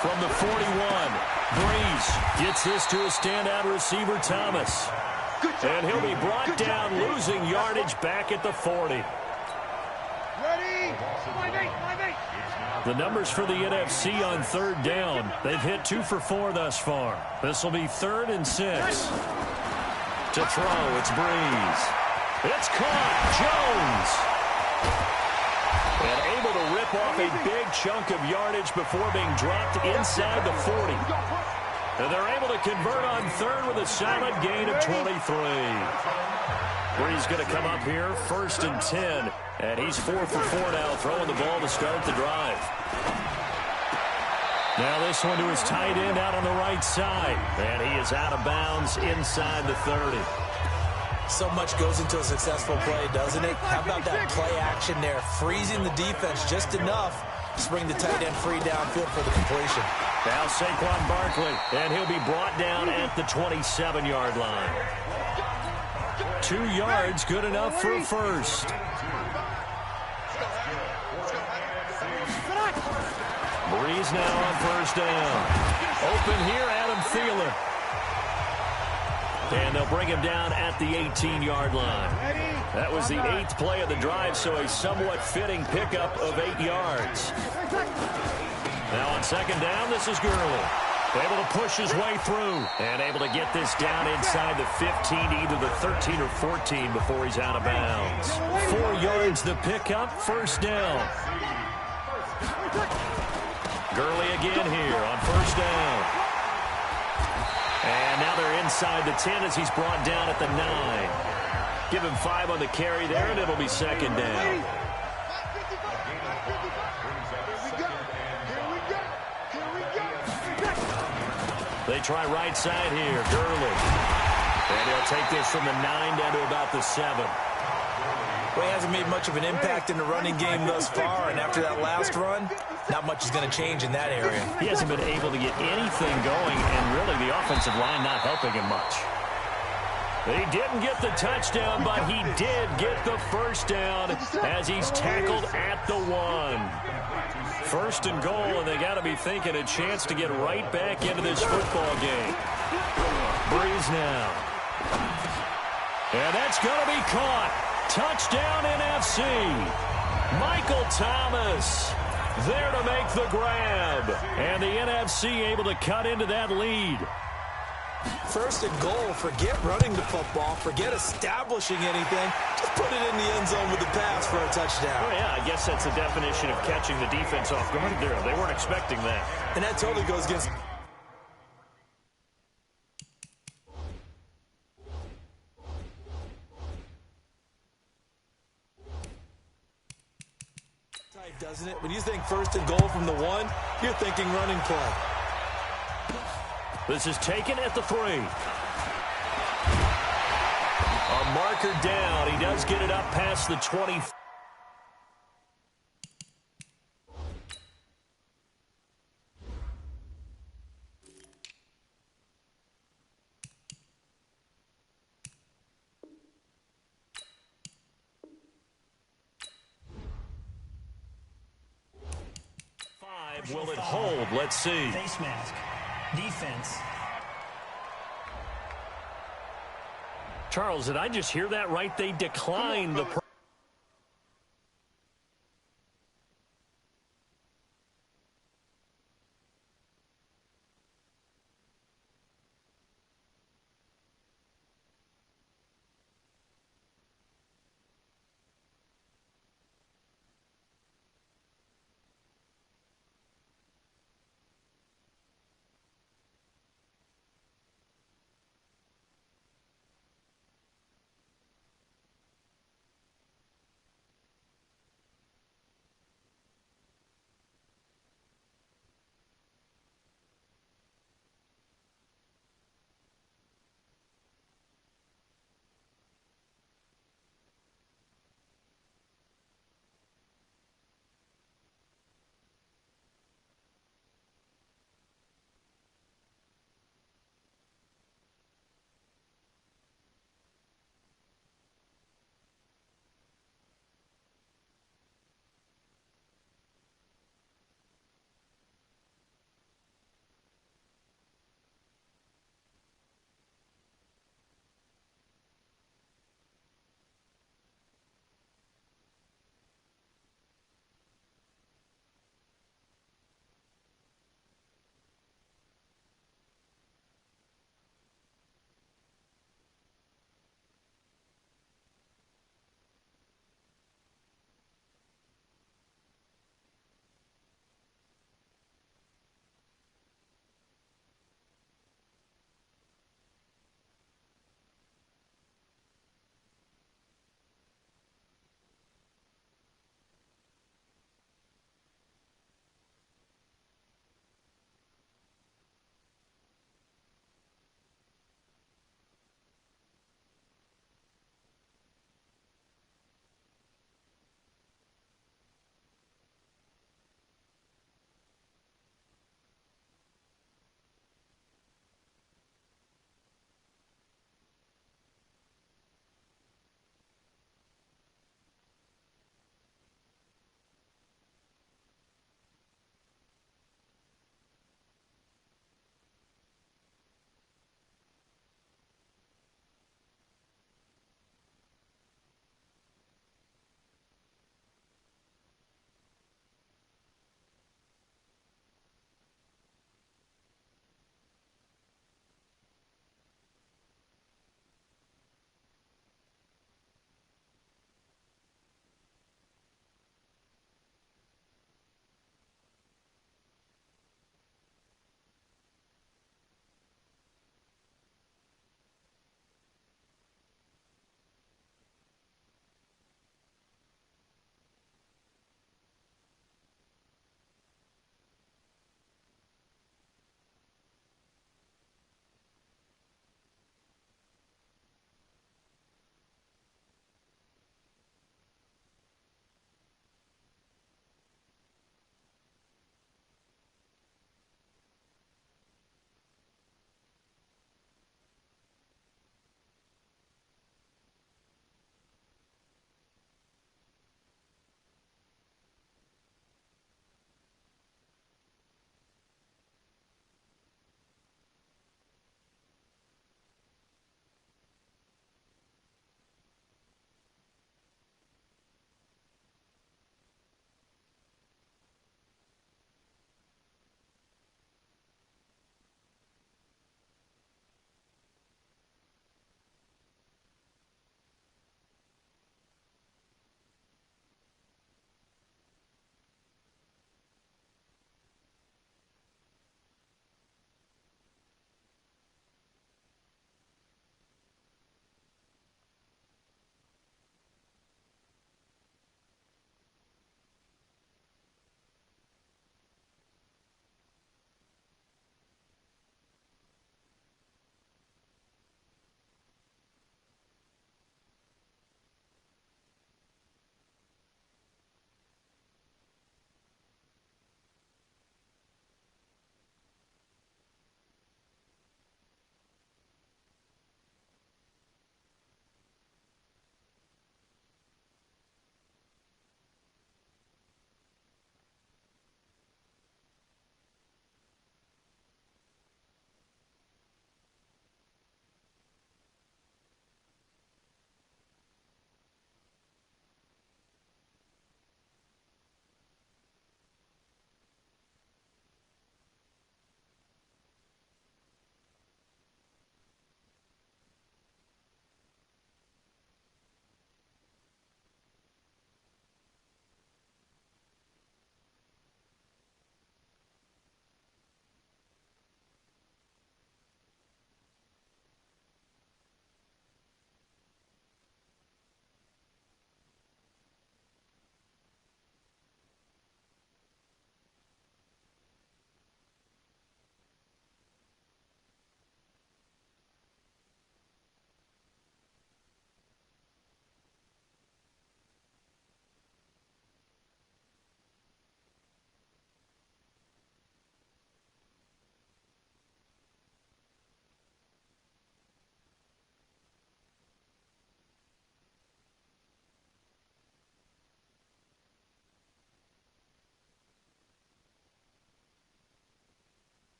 From the 41, Breeze gets this to a standout receiver, Thomas. And he'll be brought down, losing yardage back at the 40. The numbers for the NFC on third down. They've hit 2 for 4 thus far. This will be 3rd and 6. To throw, it's Breeze. It's caught. Jones. And able to rip off a big chunk of yardage before being dropped inside the 40. And they're able to convert on third with a solid gain of 23. Breeze going to come up here, 1st and 10. And he's 4 for 4 now, throwing the ball to start the drive. Now this one to his tight end out on the right side. And he is out of bounds inside the 30. So much goes into a successful play, doesn't it? How about that play action there? Freezing the defense just enough to bring the tight end free downfield for the completion. Now Saquon Barkley, and he'll be brought down at the 27-yard line. 2 yards, good enough for a first. Breeze now on 1st down. Open here, Adam Thielen. And they'll bring him down at the 18-yard line. That was the 8th play of the drive, so a somewhat fitting pickup of 8 yards. Now on 2nd down, this is Gurley. Able to push his way through and able to get this down inside the 15, either the 13 or 14 before he's out of bounds. 4 yards the pickup, 1st down. Gurley again here on 1st down. And now they're inside the 10 as he's brought down at the 9. Give him 5 on the carry there, and it'll be 2nd down. They try right side here, Gurley. And he'll take this from the 9 down to about the 7. Well, he hasn't made much of an impact in the running game thus far, and after that last run, not much is going to change in that area. He hasn't been able to get anything going, and really the offensive line not helping him much. He didn't get the touchdown, but he did get the 1st down as he's tackled at the 1. 1st and goal, and they got to be thinking a chance to get right back into this football game. Breeze now. And that's going to be caught. Touchdown NFC. Michael Thomas there to make the grab. And the NFC able to cut into that lead. 1st and goal. Forget running the football. Forget establishing anything. Just put it in the end zone with the pass for a touchdown. Oh, yeah, I guess that's the definition of catching the defense off guard there. They weren't expecting that. And that totally goes against... doesn't it? When you think 1st and goal from the 1, you're thinking running play. This is taken at the 3. A marker down. He does get it up past the 20. Will it hold? Let's see. Face mask. Defense. Charles, did I just hear that right? They declined the...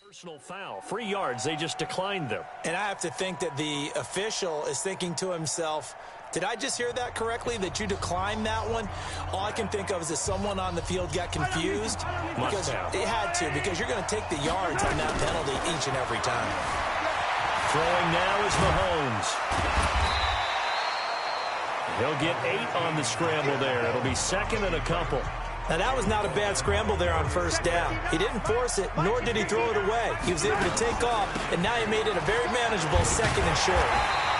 Personal foul. 3 yards. They just declined them. And I have to think that the official is thinking to himself, did I just hear that correctly, that you declined that one? All I can think of is that someone on the field got confused. Because it had to, because you're going to take the yards on that penalty each and every time. Throwing now is Mahomes. He'll get 8 on the scramble there. It'll be second and a couple. Now, that was not a bad scramble there on first down. He didn't force it, nor did he throw it away. He was able to take off, and now he made it a very manageable second and short.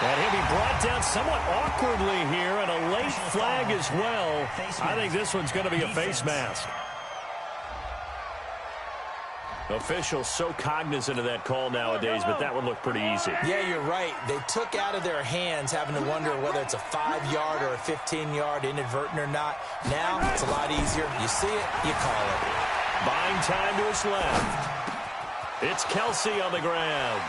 And he'll be brought down somewhat awkwardly here, and a late flag as well. I think this one's going to be a face mask. Officials so cognizant of that call nowadays, but that would look pretty easy. Yeah, you're right. They took out of their hands having to wonder whether it's a 5-yard or a 15-yard inadvertent or not. Now, it's a lot easier. You see it, you call it. Buying time to his left. It's Kelsey on the ground.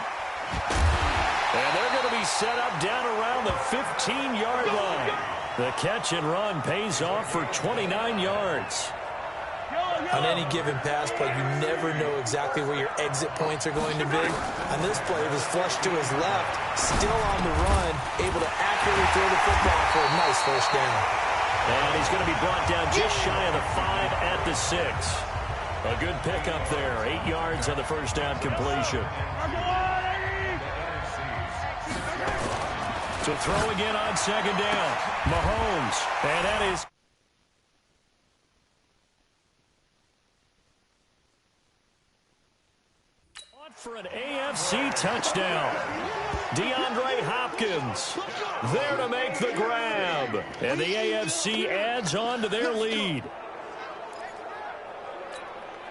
And they're going to be set up down around the 15-yard line. The catch and run pays off for 29 yards. On any given pass play, you never know exactly where your exit points are going to be. On this play, it was flushed to his left, still on the run, able to accurately throw the football for a nice first down. And he's going to be brought down just shy of the 5 at the 6. A good pickup there, 8 yards on the first down completion. To throw again on second down, Mahomes, and that is... for an AFC touchdown. DeAndre Hopkins there to make the grab. And the AFC adds on to their lead.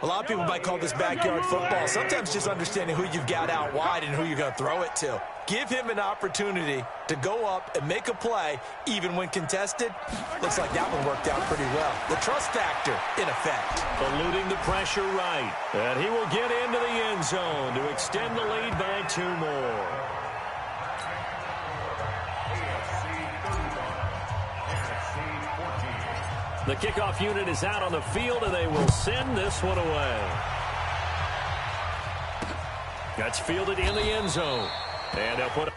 A lot of people might call this backyard football. Sometimes just understanding who you've got out wide and who you're going to throw it to. Give him an opportunity to go up and make a play, even when contested. Looks like that one worked out pretty well. The trust factor, in effect. Eluding the pressure right. And he will get into the end zone to extend the lead by 2 more. The kickoff unit is out on the field, and they will send this one away. That's fielded in the end zone. And they'll put...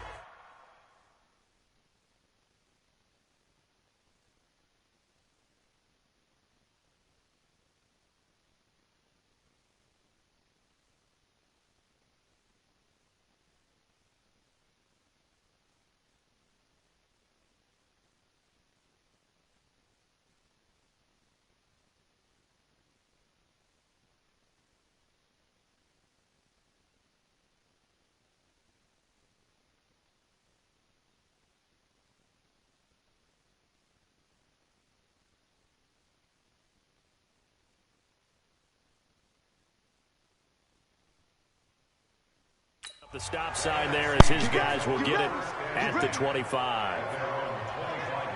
The stop sign there as his guys will get it at the 25.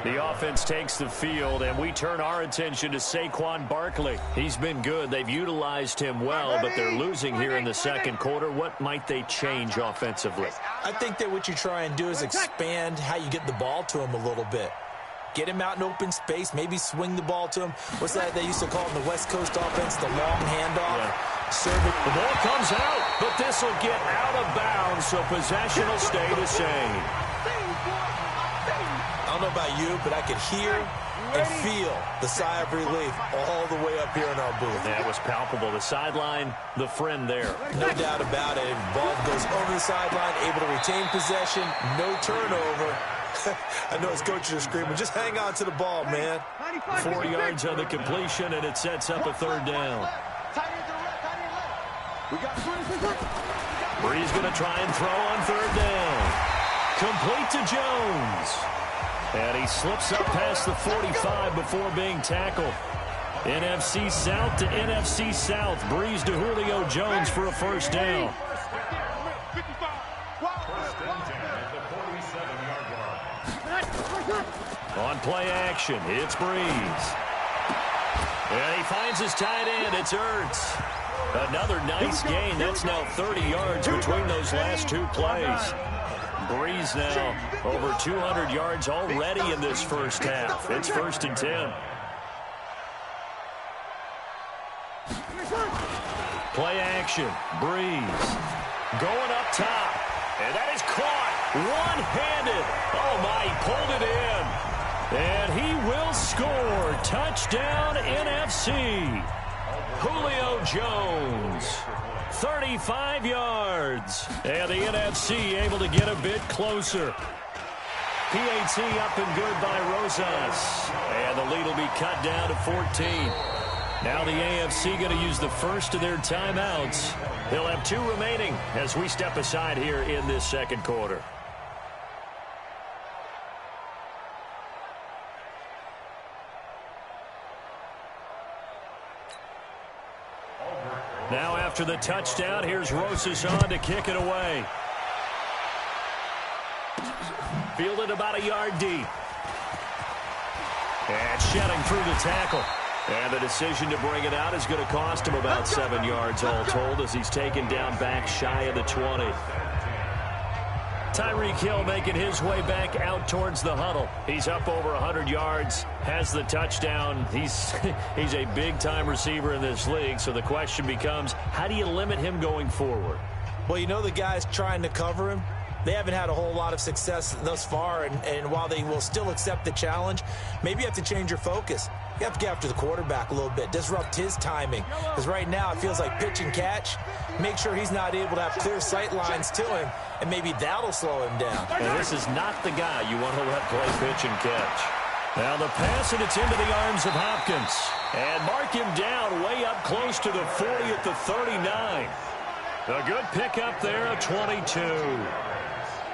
The offense takes the field, and we turn our attention to Saquon Barkley. He's been good. They've utilized him well, but they're losing here in the second quarter. What might they change offensively? I think that what you try and do is expand how you get the ball to him a little bit. Get him out in open space, maybe swing the ball to him. What's that they used to call in the West Coast offense, the long handoff? Yeah. Serve it. The ball comes out, but this will get out of bounds, so possession will stay the same. I don't know about you, but I could hear and feel the sigh of relief all the way up here in our booth. That was palpable. The sideline, the friend there. No doubt about it. Ball goes over the sideline, able to retain possession, no turnover. I know his coaches are screaming, just hang on to the ball, man. 4 yards on the completion, and it sets up a third down. Brees going to try and throw on third down. Complete to Jones. And he slips up past the 45 before being tackled. NFC South to NFC South. Brees to Julio Jones for a first down. On play action, it's Brees. And he finds his tight end. It's Ertz. Another nice gain. That's now 30 yards between those last 2 plays. Brees now over 200 yards already in this first half. It's 1st and 10. Play action. Breeze. Going up top. And that is caught. One-handed. Oh, my. He pulled it in. And he will score. Touchdown, NFC. Julio Jones. 35 yards. And the NFC able to get a bit closer. PAT up and good by Rosas. And the lead will be cut down to 14. Now the AFC going to use the first of their timeouts. They'll have 2 remaining as we step aside here in this second quarter. Now after the touchdown, here's Rosas on to kick it away. Fielded about a yard deep. And shedding through the tackle. And the decision to bring it out is going to cost him about 7 yards all told as he's taken down back shy of the 20. Tyreek Hill making his way back out towards the huddle. He's up over 100 yards, has the touchdown. He's a big-time receiver in this league, so the question becomes, how do you limit him going forward? Well, you know the guys trying to cover him. They haven't had a whole lot of success thus far, and while they will still accept the challenge, maybe you have to change your focus. You have to get after the quarterback a little bit, disrupt his timing. Because right now it feels like pitch and catch. Make sure he's not able to have clear sight lines to him, and maybe that'll slow him down. And this is not the guy you want to let play pitch and catch. Now the pass, and it's into the arms of Hopkins. And mark him down way up close to the 40 at the 39. A good pickup there, a 22.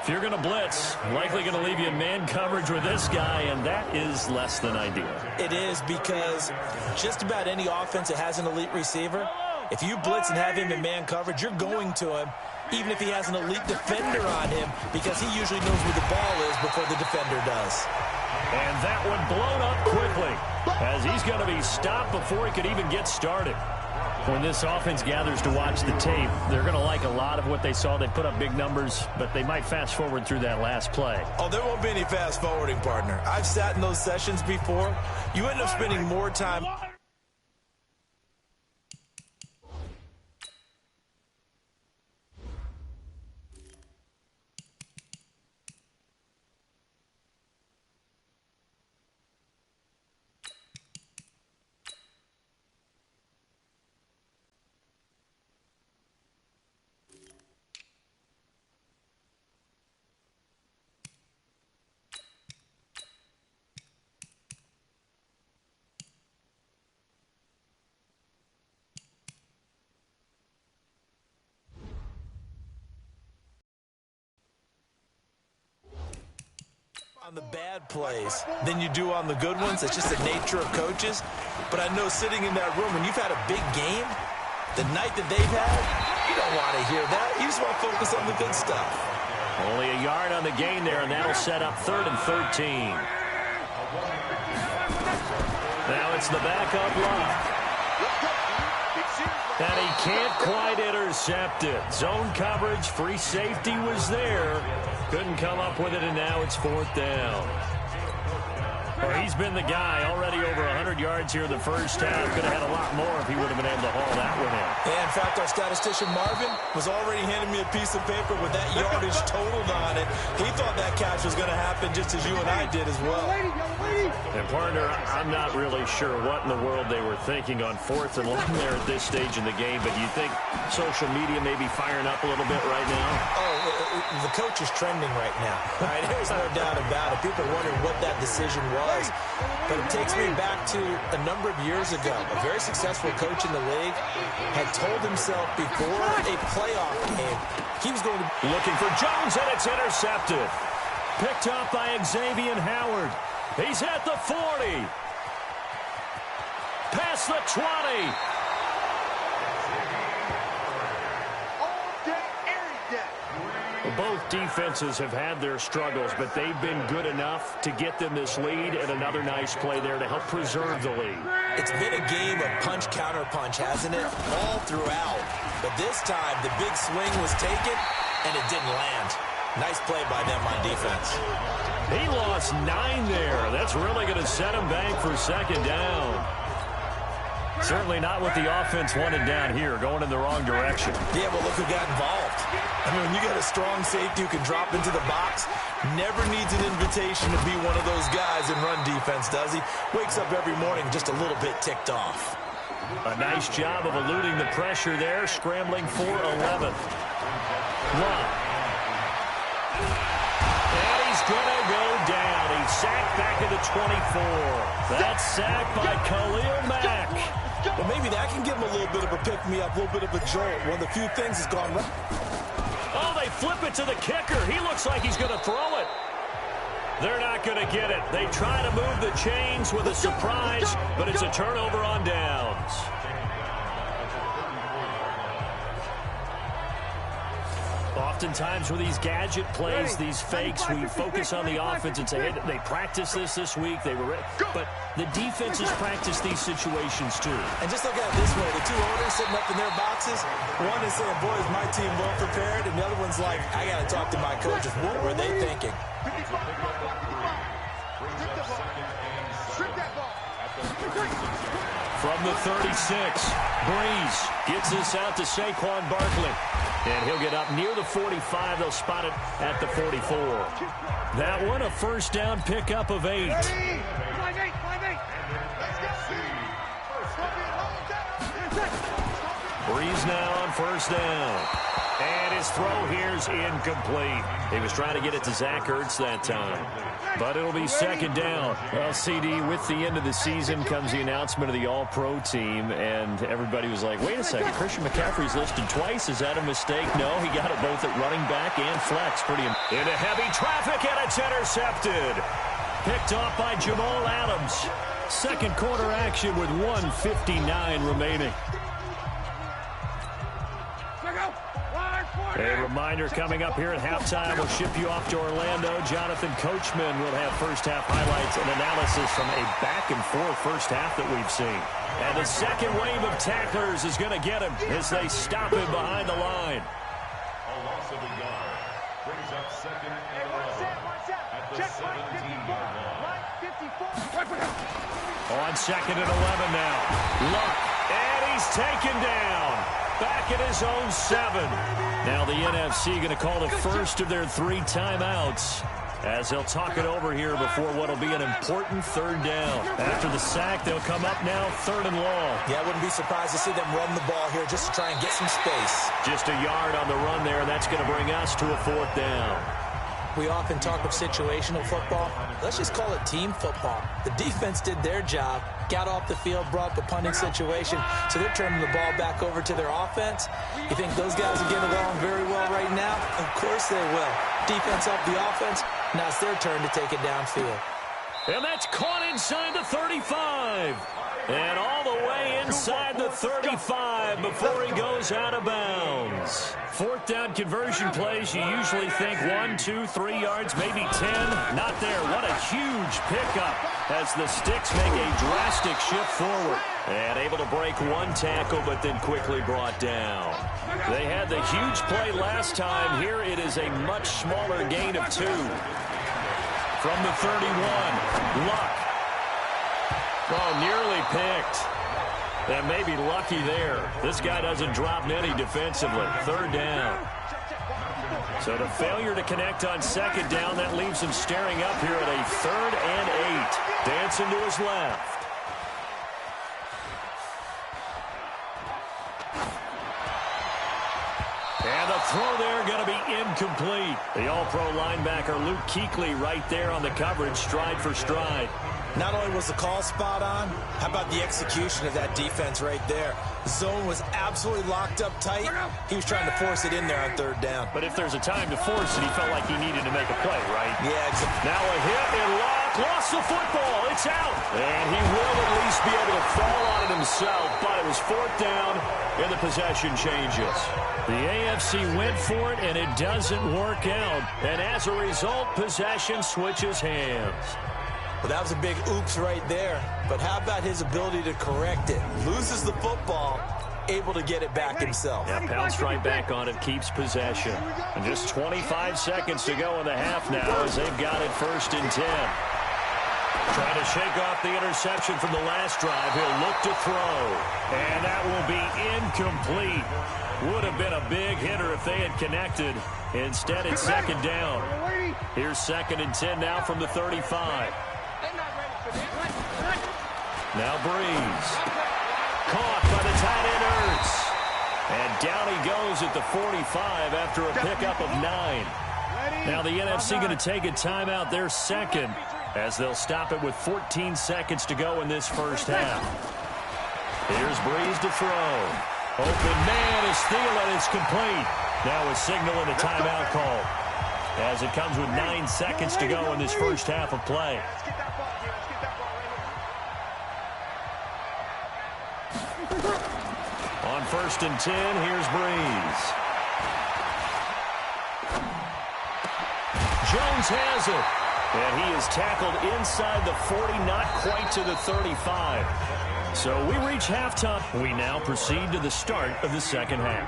If you're going to blitz, likely going to leave you in man coverage with this guy, and that is less than ideal. It is, because just about any offense that has an elite receiver, if you blitz and have him in man coverage, you're going to him, even if he has an elite defender on him, because he usually knows where the ball is before the defender does. And that one blown up quickly, as he's going to be stopped before he could even get started. When this offense gathers to watch the tape, they're going to like a lot of what they saw. They put up big numbers, but they might fast forward through that last play. Oh, there won't be any fast forwarding, partner. I've sat in those sessions before. You end up spending more time. On the bad plays than you do on the good ones. It's just the nature of coaches. But I know sitting in that room, when you've had a big game, the night that they've had, you don't want to hear that. You just want to focus on the good stuff. Only a yard on the gain there, and that'll set up 3rd and 13. Now it's the backup lock. And he can't quite intercept it. Zone coverage, free safety was there. Couldn't come up with it, and now it's 4th down. Well, he's been the guy already over 100 yards here in the first half. Could have had a lot more if he would have been able to haul that one in. Yeah, in fact, our statistician Marvin was already handing me a piece of paper with that yardage totaled on it. He thought that catch was going to happen just as you and I did as well. And, partner, I'm not really sure what in the world they were thinking on 4th and long there at this stage in the game, but do you think social media may be firing up a little bit right now? Oh, the coach is trending right now. All right, there's no doubt about it. People are wondering what that decision was. But it takes me back to a number of years ago. A very successful coach in the league had told himself before a playoff game he was going to... Looking for Jones, and it's intercepted. Picked up by Xavier Howard. He's at the 40. Past the 20. Both defenses have had their struggles, but they've been good enough to get them this lead, and another nice play there to help preserve the lead. It's been a game of punch-counter-punch, hasn't it? All throughout. But this time, the big swing was taken, and it didn't land. Nice play by them on defense. He lost 9 there. That's really going to set him back for 2nd down. Certainly not what the offense wanted down here, going in the wrong direction. Yeah, but look who got involved. I mean, when you got a strong safety who can drop into the box, never needs an invitation to be one of those guys in run defense, does he? Wakes up every morning just a little bit ticked off. A nice job of eluding the pressure there, scrambling for 11th. Love. And he's going to go down. He's sacked back at the 24. That's sacked by Khalil Mack. Well, maybe that can give him a little bit of a pick-me-up, a little bit of a jolt. One of the few things that's gone right. Oh, they flip it to the kicker. He looks like he's going to throw it. They're not going to get it. They try to move the chains with a surprise, but it's a turnover on downs. Oftentimes with these gadget plays, these fakes, we focus on the offense and say, hey, they practiced this week. They were ready. But the defenses practice these situations too. And just look at it this way. The two owners sitting up in their boxes, one is saying, boy, is my team well prepared, and the other one's like, I got to talk to my coaches. What were they thinking? From the 36, Breeze gets this out to Saquon Barkley. And he'll get up near the 45. They'll spot it at the 44. That one, a first down pickup of 8. Breeze now on first down. And his throw here's incomplete. He was trying to get it to Zach Ertz that time. But it'll be second down. Well, CD, with the end of the season comes the announcement of the All-Pro team, and everybody was like, wait a second, Christian McCaffrey's listed twice. Is that a mistake? No, he got it both at running back and flex. Into heavy traffic, and it's intercepted. Picked off by Jamal Adams. Second quarter action with 1:59 remaining. A reminder coming up here at halftime. We'll ship you off to Orlando. Jonathan Coachman will have first-half highlights and analysis from a back-and-forth first half that we've seen. And the second wave of tacklers is going to get him as they stop him behind the line. A loss of a yard brings up second and 11 at the 17-yard line. On second and 11 now. Luck, and he's taken down. Back at his own 7. Now the NFC going to call the first of their 3 timeouts as they'll talk it over here before what will be an important third down. After the sack, they'll come up now 3rd and long. Yeah, I wouldn't be surprised to see them run the ball here just to try and get some space. Just a yard on the run there, and that's going to bring us to a 4th down. We often talk of situational football. Let's just call it team football. The defense did their job, got off the field, brought the punting situation, so they're turning the ball back over to their offense. You think those guys will get along very well right now? Of course they will. Defense up the offense. Now it's their turn to take it downfield. And that's caught inside the 35. And all the way inside the 35 before he goes out of bounds. 4th down conversion plays, you usually think 1, 2, 3 yards, maybe 10. Not there. What a huge pickup as the Sticks make a drastic shift forward. And able to break one tackle, but then quickly brought down. They had the huge play last time. Here it is a much smaller gain of 2. From the 31, Luck. Oh, nearly picked. And maybe lucky there. This guy doesn't drop many defensively. 3rd down. So the failure to connect on 2nd down, that leaves him staring up here at a 3rd and 8. Dancing to his left. And the throw there going to be incomplete. The All-Pro linebacker Luke Kuechly right there on the coverage, stride for stride. Not only was the call spot on, how about the execution of that defense right there? Zone was absolutely locked up tight. He was trying to force it in there on 3rd down. But if there's a time to force it, he felt like he needed to make a play, right? Yeah, exactly. Now a hit, and Luck lost the football. It's out. And he will at least be able to fall on it himself, but it was 4th down, and the possession changes. The AFC went for it, and it doesn't work out. And as a result, possession switches hands. Well, that was a big oops right there. But how about his ability to correct it? Loses the football, able to get it back himself. Yeah, pounced right back on it, keeps possession. And just 25 seconds to go in the half now as they've got it 1st and 10. Trying to shake off the interception from the last drive. He'll look to throw. And that will be incomplete. Would have been a big hitter if they had connected. Instead, it's second down. Here's 2nd and 10 now from the 35. Now Breeze. Caught by the tight end Ertz. And down he goes at the 45 after a pickup of 9. Now the NFC going to take a timeout their second as they'll stop it with 14 seconds to go in this first half. Here's Breeze to throw. Open man is Thielen. It's complete. Now a signal and a timeout call as it comes with 9 seconds to go in this first half of play. On 1st and 10, here's Breeze. Jones has it. And he is tackled inside the 40, not quite to the 35. So we reach halftime. We now proceed to the start of the second half.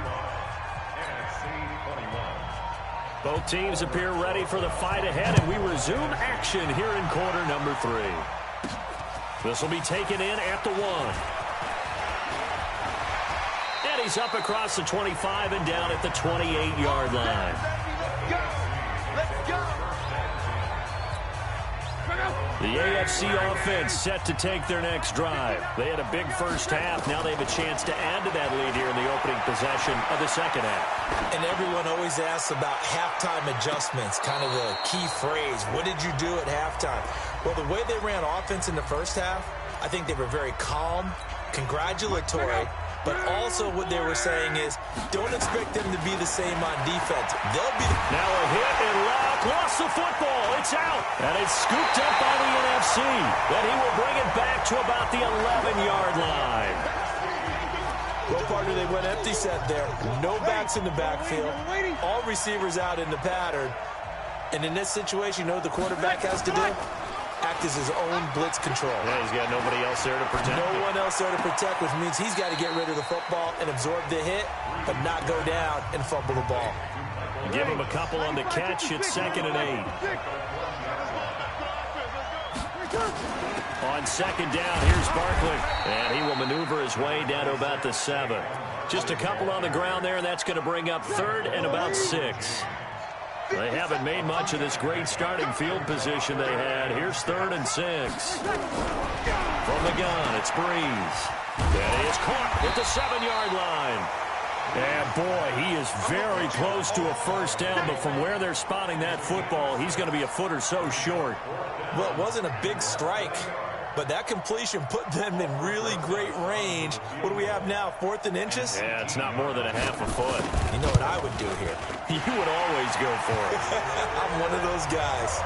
Both teams appear ready for the fight ahead, and we resume action here in quarter number 3. This will be taken in at the 1. And he's up across the 25 and down at the 28-yard line. The AFC offense set to take their next drive. They had a big first half. Now they have a chance to add to that lead here in the opening possession of the second half. And everyone always asks about halftime adjustments, kind of the key phrase. What did you do at halftime? Well, the way they ran offense in the first half, I think they were very calm, congratulatory, but also what they were saying is don't expect them to be the same on defense. They'll be... Now a hit and Locke lost the football. It's out. And it's scooped up by the NFC. Then he will bring it back to about the 11-yard line. Well, partner, they went empty set there. No backs in the backfield. All receivers out in the pattern. And in this situation, you know what the quarterback has to do? Act as his own blitz control. Yeah, he's got nobody else there to protect. No one else there to protect, which means he's got to get rid of the football and absorb the hit, but not go down and fumble the ball. Give him a couple on the catch. It's 2nd and 8. On 2nd down, here's Barkley. And he will maneuver his way down to about the 7. Just a couple on the ground there, and that's going to bring up 3rd and about 6. They haven't made much of this great starting field position they had. Here's 3rd and 6. From the gun, it's Breeze. And he is caught at the 7-yard line. And boy, he is very close to a first down, but from where they're spotting that football, he's going to be a foot or so short. Well, it wasn't a big strike, but that completion put them in really great range. What do we have now, 4th and inches? Yeah, it's not more than a half a foot. You know what I would do here? You would always go for it. I'm one of those guys.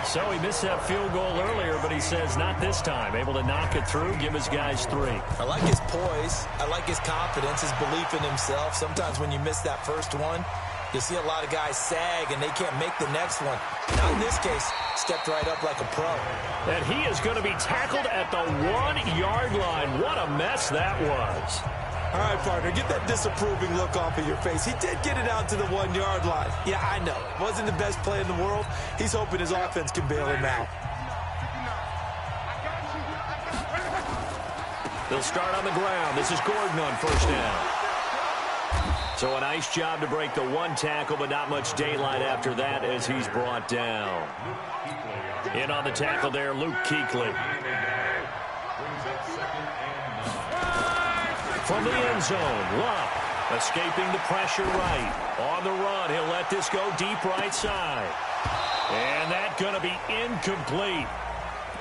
So he missed that field goal earlier, but he says not this time. Able to knock it through, give his guys 3. I like his poise. I like his confidence, his belief in himself. Sometimes when you miss that first one, you see a lot of guys sag and they can't make the next one. Not in this case. Stepped right up like a pro. And he is going to be tackled at the 1-yard line. What a mess that was. All right, partner, get that disapproving look off of your face. He did get it out to the 1-yard line. Yeah, I know. Wasn't the best play in the world. He's hoping his offense can bail him out. They'll start on the ground. This is Gordon on first down. So a nice job to break the 1 tackle, but not much daylight after that as he's brought down. In on the tackle there, Luke Kuechly. From the end zone, Locke escaping the pressure right. On the run, he'll let this go deep right side. And that's going to be incomplete.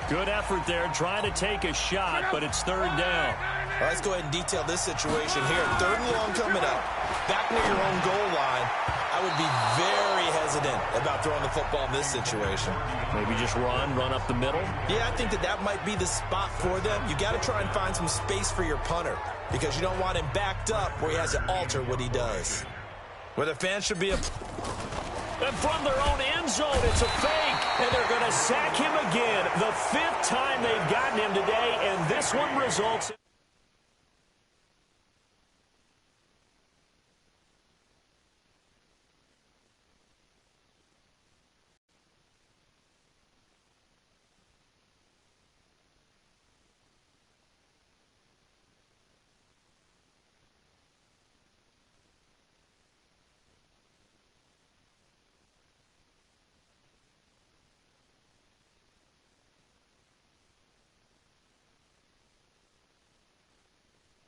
Good effort there, trying to take a shot, but it's 3rd down. Well, let's go ahead and detail this situation here. 3rd and long coming up. Back near your own goal line. I would be very hesitant about throwing the football in this situation. Maybe just run up the middle? Yeah, I think that might be the spot for them. You got to try and find some space for your punter because you don't want him backed up where he has to alter what he does. Where the fans should be And from their own end zone, it's a fake. And they're going to sack him again. The 5th time they've gotten him today, and this one results in